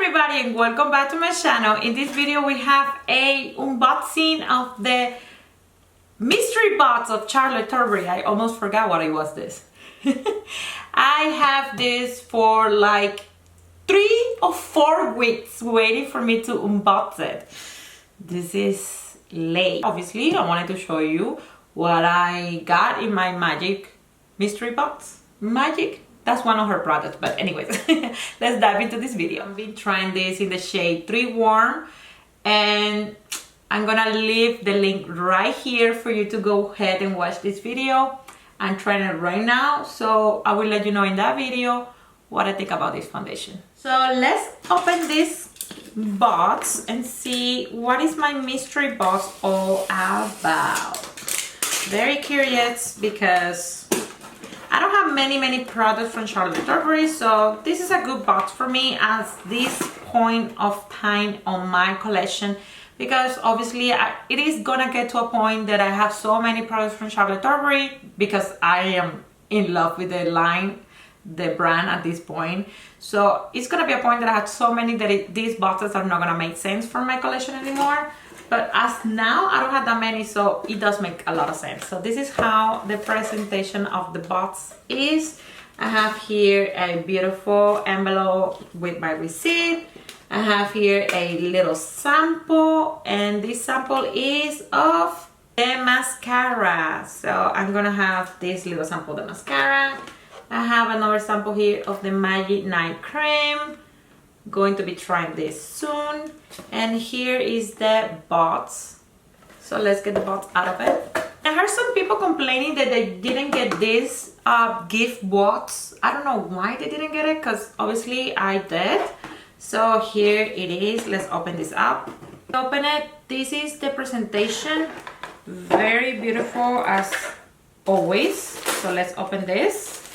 everybody and welcome back to my channel. In this video we have a unboxing of the mystery box of Charlotte Tilbury. I almost forgot what it was this. I have this for like 3 or 4 weeks waiting for me to unbox it. This is late. Obviously I wanted to show you what I got in my magic mystery box. Magic? That's one of her products, but anyways, let's dive into this video. I've been trying this in the shade 3 Warm, and I'm gonna leave the link right here for you to go ahead and watch this video. I'm trying it right now, so I will let you know in that video what I think about this foundation. So let's open this box and see what is my mystery box all about. Very curious because I don't have many products from Charlotte Tilbury, so this is a good box for me at this point of time on my collection, because obviously it is gonna get to a point that I have so many products from Charlotte Tilbury because I am in love with the line, the brand at this point. So it's gonna be a point that I have so many that these boxes are not gonna make sense for my collection anymore. But as now I don't have that many, so it does make a lot of sense. So this is how the presentation of the box is. I have here a beautiful envelope with my receipt. I have here a little sample, and this sample is of the mascara. So I'm gonna have this little sample of the mascara. I have another sample here of the Magic Night Cream. Going to be trying this soon. And here is the box. So let's get the box out of it. I heard some people complaining that they didn't get this gift box. I don't know why they didn't get it, because obviously I did. So here it is. Let's open this up. Open it. This is the presentation. Very beautiful as always. So let's open this.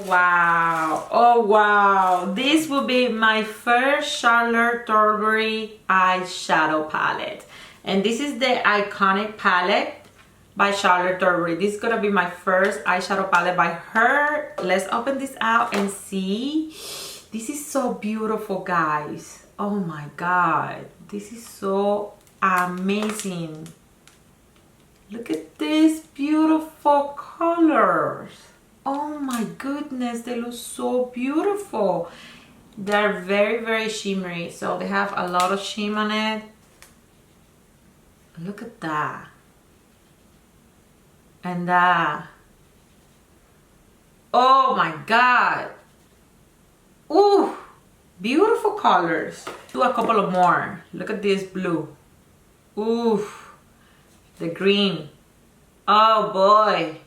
Wow, oh wow, this will be my first Charlotte Tilbury eyeshadow palette, and this is the iconic palette by Charlotte Tilbury. This is gonna be my first eyeshadow palette by her. Let's open this out and see. This is so beautiful, guys. Oh my god, this is so amazing. Look at these beautiful colors. Oh my goodness, they look so beautiful. They're very shimmery, so they have a lot of sheen on it. Look at that. And that. Oh my god. Ooh, beautiful colors. Do a couple of more. Look at this blue. Ooh, the green. Oh boy.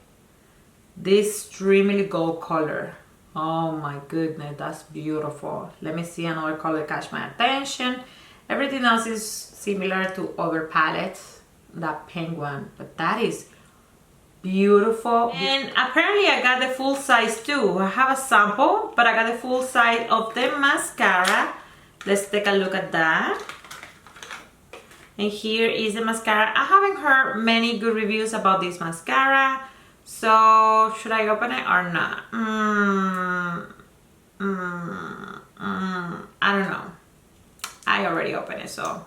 This extremely gold color. Oh my goodness, that's beautiful. Let me see another color catch my attention. Everything else is similar to other palettes, that pink one, but that is beautiful. And apparently I got the full size too. I have a sample, but I got the full size of the mascara. Let's take a look at that. And here is the mascara. I haven't heard many good reviews about this mascara. So, should I open it or not? I don't know. I already opened it, so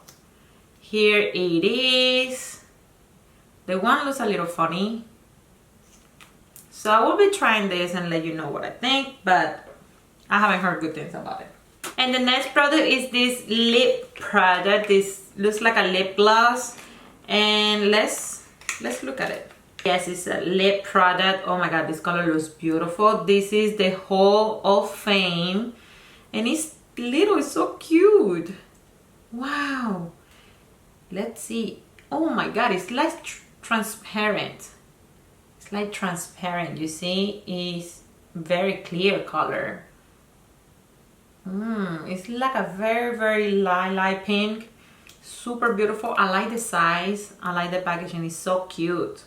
here it is. The one looks a little funny. So I will be trying this and let you know what I think, but I haven't heard good things about it. And the next product is this lip product. This looks like a lip gloss. And let's look at it. Yes, it's a lip product. Oh my god, this color looks beautiful. This is the Hall of Fame, and it's little, it's so cute. Wow. Let's see. Oh my god, it's like transparent. It's like transparent, you see? It's very clear color. It's like a very light pink. Super beautiful. I like the size. I like the packaging. It's so cute.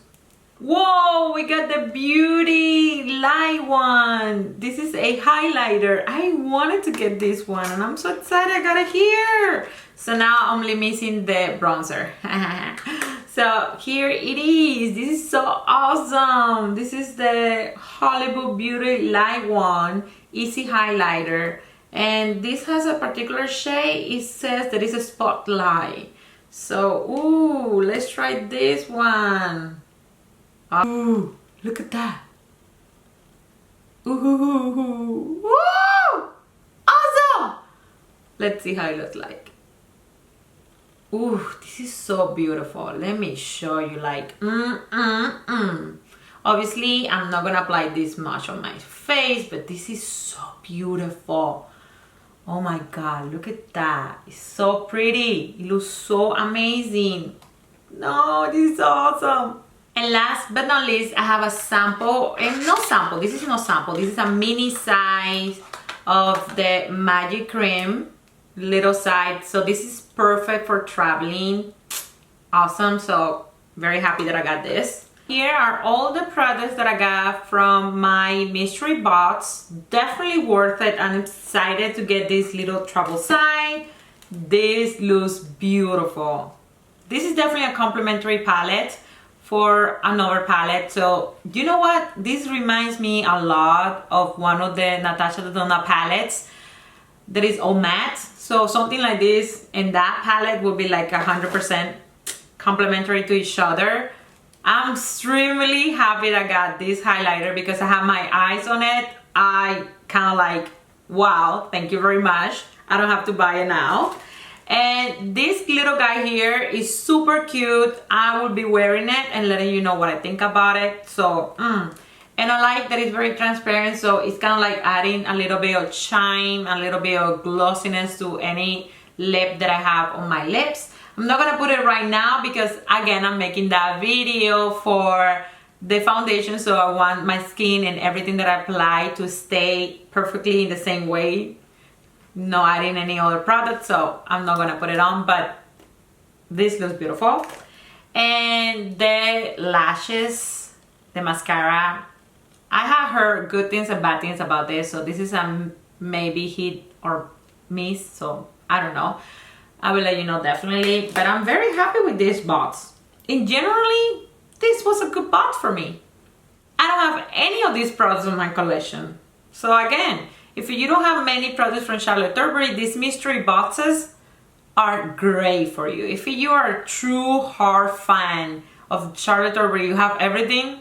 Whoa, we got the Beauty Light one. This is a highlighter. I wanted to get this one and I'm so excited I got it here. So now I'm only missing the bronzer. So here it is. This is so awesome. This is the Hollywood Beauty Light one. Easy highlighter. And this has a particular shade. It says that it's a spotlight. So, ooh, let's try this one. Ooh, look at that. Ooh, woo! Awesome! Let's see how it looks like. Ooh, this is so beautiful. Let me show you, like, Obviously, I'm not gonna apply this much on my face, but this is so beautiful. Oh my God, look at that. It's so pretty. It looks so amazing. No, this is awesome. And last but not least, I have a sample, and no sample, this is no sample. This is a mini size of the Magic Cream, little size. So this is perfect for traveling. Awesome, so very happy that I got this. Here are all the products that I got from my mystery box. Definitely worth it. I'm excited to get this little travel side. This looks beautiful. This is definitely a complimentary palette for another palette. So you know what? This reminds me a lot of one of the Natasha Denona palettes that is all matte. So something like this and that palette will be like 100% complementary to each other. I'm extremely happy that I got this highlighter because I have my eyes on it. I kind of like, wow, thank you very much. I don't have to buy it now. And this little guy here is super cute. I will be wearing it and letting you know what I think about it. So, and I like that it's very transparent. So it's kind of like adding a little bit of shine, a little bit of glossiness to any lip that I have on my lips. I'm not gonna put it right now because again, I'm making that video for the foundation, so I want my skin and everything that I apply to stay perfectly in the same way, no adding any other product, so I'm not gonna put it on, but this looks beautiful. And the lashes, the mascara, I have heard good things and bad things about this, so this is a maybe hit or miss, so I don't know. I will let you know definitely, but I'm very happy with this box. And generally, this was a good box for me. I don't have any of these products in my collection. So again, if you don't have many products from Charlotte Tilbury, these mystery boxes are great for you. If you are a true hard fan of Charlotte Tilbury, you have everything,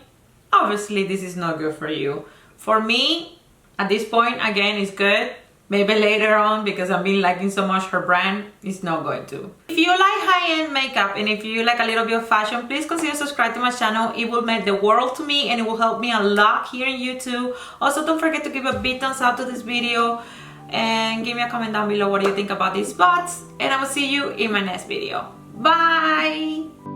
obviously this is not good for you. For me, at this point, again, it's good. Maybe later on, because I've been liking so much her brand, it's not going to. If you like high-end makeup and if you like a little bit of fashion, please consider subscribing to my channel. It will mean the world to me and it will help me a lot here on YouTube. Also, don't forget to give a big thumbs up to this video and give me a comment down below what do you think about these spots. And I will see you in my next video. Bye!